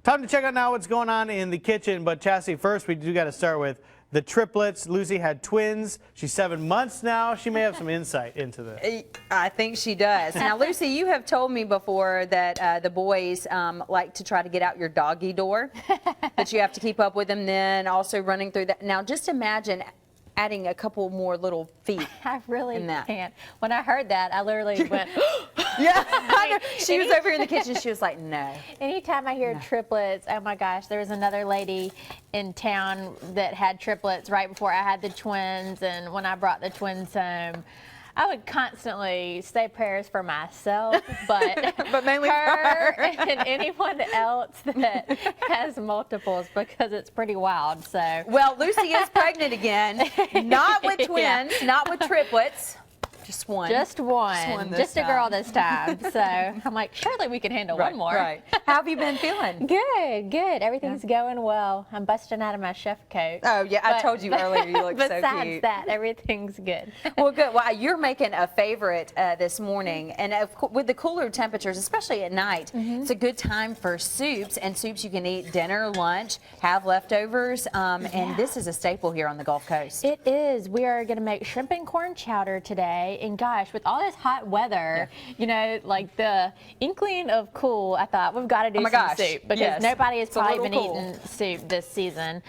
Time to check out now what's going on in the kitchen. But Chassie, first we do got to start with the triplets. Lucy had twins. She's 7 months now. She may have some insight into this. I think she does. Now, Lucy, you have told me before that the boys like to try to get out your doggy door, that you have to keep up with them, then also running through that. Now, just imagine adding a couple more little feet. I really can't. When I heard that, I literally went, yeah. She was over here in the kitchen. She was like, no. Anytime I hear triplets, oh my gosh, there was another lady in town that had triplets right before I had the twins, and when I brought the twins home, I would constantly say prayers for myself, but, mainly her and anyone else that has multiples, because it's pretty wild. So, well, Lucy is pregnant again, not with twins, not with triplets. Just one. Just one. Just a girl this time. So I'm like, surely we can handle one more. Right. How have you been feeling? Good, good. Everything's going well. I'm busting out of my chef coat. Oh, yeah. I told you earlier you look so cute. Besides that, everything's good. Well, good. Well, you're making a favorite this morning. And with the cooler temperatures, especially at night, it's a good time for soups. And soups you can eat dinner, lunch, have leftovers. And this is a staple here on the Gulf Coast. It is. We are going to make shrimp and corn chowder today. And gosh, with all this hot weather, you know, like the inkling of cool, I thought we've got to do some soup, because nobody has probably been eating soup this season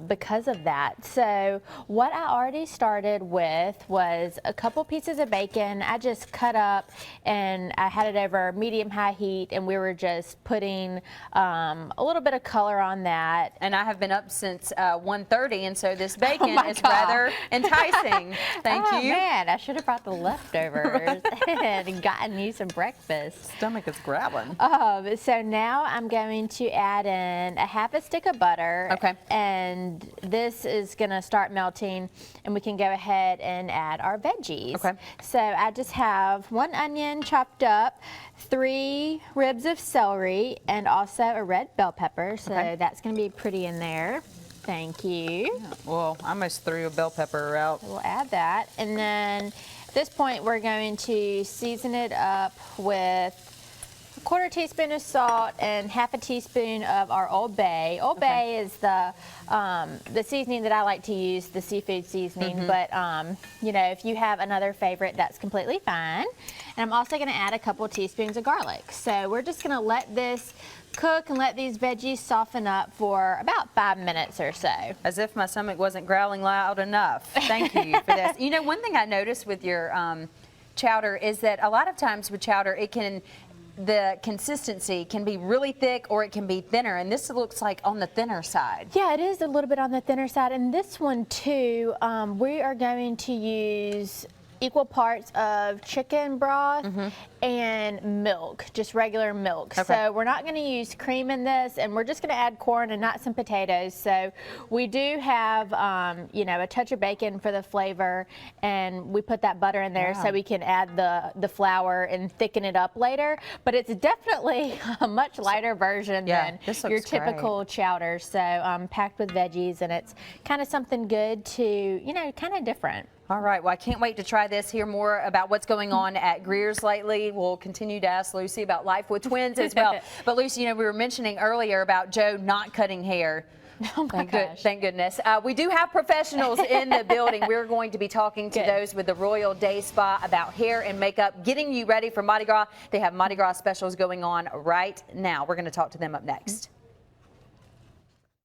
because of that. So what I already started with was a couple pieces of bacon. I just cut up and I had it over medium-high heat, and we were just putting a little bit of color on that. And I have been up since 1:30, and so this bacon is rather enticing. Thank you. Man, I should have brought the leftovers and gotten you some breakfast. Stomach is growling. So now I'm going to add in a half a stick of butter. Okay. And this is going to start melting, and we can go ahead and add our veggies. Okay. So I just have 1 onion chopped up, 3 ribs of celery, and also a red bell pepper. So that's going to be pretty in there. Thank you. Yeah, well, I almost threw a bell pepper out. We'll add that. And then at this point, we're going to season it up with a 1/4 teaspoon of salt and half a teaspoon of our Old Bay. Old Bay is the seasoning that I like to use, the seafood seasoning. But, you know, if you have another favorite, that's completely fine. And I'm also going to add a couple teaspoons of garlic. So we're just going to let this cook and let these veggies soften up for about 5 minutes or so. As if my stomach wasn't growling loud enough. Thank you for this. You know, one thing I noticed with your chowder is that a lot of times with chowder, the consistency can be really thick or it can be thinner, and this looks like on the thinner side. Yeah, it is a little bit on the thinner side, and this one too, we are going to use equal parts of chicken broth and milk, just regular milk. So we're not going to use cream in this, and we're just going to add corn and not some potatoes. So we do have, you know, a touch of bacon for the flavor, and we put that butter in there so we can add the flour and thicken it up later. But it's definitely a much lighter version than your typical chowder. So packed with veggies, and it's kind of something good to, you know, kind of different. All right, well, I can't wait to try this, hear more about what's going on at Greer's lately. We'll continue to ask Lucy about life with twins as well. But Lucy, you know, we were mentioning earlier about Joe not cutting hair. Oh my gosh. Thank goodness. We do have professionals in the building. We're going to be talking to those with the Royal Day Spa about hair and makeup, getting you ready for Mardi Gras. They have Mardi Gras specials going on right now. We're going to talk to them up next.